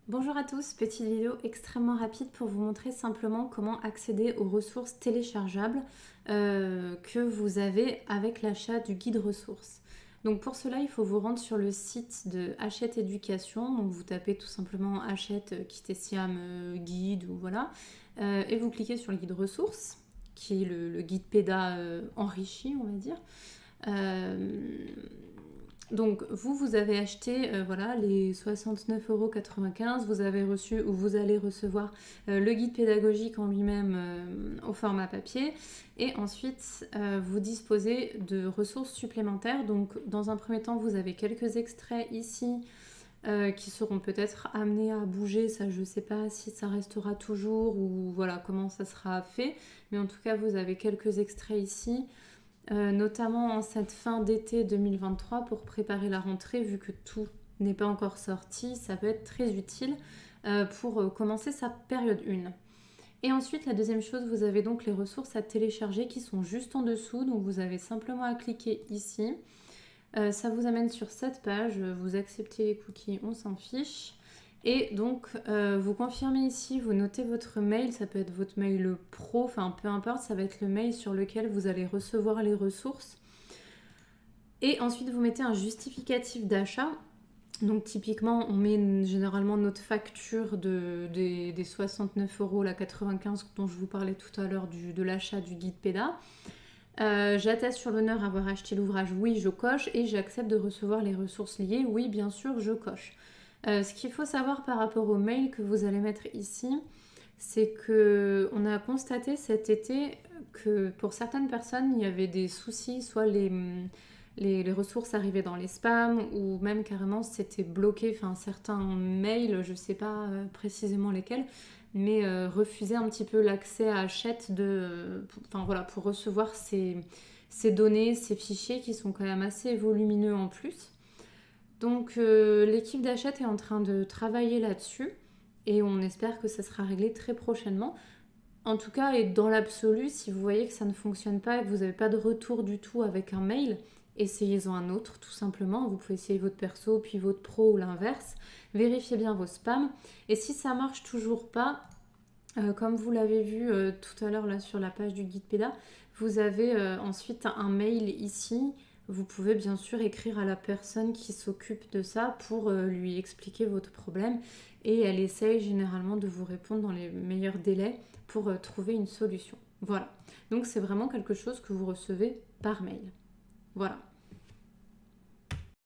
Bonjour à tous, petite vidéo extrêmement rapide pour vous montrer simplement comment accéder aux ressources téléchargeables que vous avez avec l'achat du guide ressources. Donc pour cela, il faut vous rendre sur le site de Hachette Éducation, donc vous tapez tout simplement Hachette Kitesiam guide ou voilà, et vous cliquez sur le guide ressources, qui est le guide PEDA enrichi, on va dire. Donc vous avez acheté voilà, les 69,95 €, vous avez reçu ou vous allez recevoir le guide pédagogique en lui-même au format papier et ensuite vous disposez de ressources supplémentaires. Donc dans un premier temps vous avez quelques extraits ici qui seront peut-être amenés à bouger, ça je sais pas si ça restera toujours ou voilà comment ça sera fait, mais en tout cas vous avez quelques extraits ici. Notamment en cette fin d'été 2023 pour préparer la rentrée, vu que tout n'est pas encore sorti, ça peut être très utile pour commencer sa période 1. Et ensuite, la deuxième chose, vous avez donc les ressources à télécharger qui sont juste en dessous, donc vous avez simplement à cliquer ici. Ça vous amène sur cette page, vous acceptez les cookies, on s'en fiche. Et donc, vous confirmez ici, vous notez votre mail, ça peut être votre mail pro, enfin peu importe, ça va être le mail sur lequel vous allez recevoir les ressources. Et ensuite, vous mettez un justificatif d'achat. Donc typiquement, on met généralement notre facture des 69,95 € dont je vous parlais tout à l'heure de l'achat du guide PEDA. J'atteste sur l'honneur avoir acheté l'ouvrage, oui je coche, et j'accepte de recevoir les ressources liées, oui bien sûr je coche. Ce qu'il faut savoir par rapport au mail que vous allez mettre ici, c'est qu'on a constaté cet été que pour certaines personnes il y avait des soucis, soit les ressources arrivaient dans les spams ou même carrément c'était bloqué, enfin certains mails, je sais pas précisément lesquels, mais refusaient un petit peu l'accès à Hachette pour recevoir ces données, ces fichiers qui sont quand même assez volumineux en plus. Donc l'équipe d'Hachette est en train de travailler là-dessus et on espère que ça sera réglé très prochainement. En tout cas, et dans l'absolu, si vous voyez que ça ne fonctionne pas et que vous n'avez pas de retour du tout avec un mail, essayez-en un autre tout simplement. Vous pouvez essayer votre perso puis votre pro ou l'inverse. Vérifiez bien vos spams. Et si ça marche toujours pas, comme vous l'avez vu tout à l'heure là sur la page du guide PEDA, vous avez ensuite un mail ici. Vous pouvez bien sûr écrire à la personne qui s'occupe de ça pour lui expliquer votre problème et elle essaye généralement de vous répondre dans les meilleurs délais pour trouver une solution. Voilà, donc c'est vraiment quelque chose que vous recevez par mail. Voilà.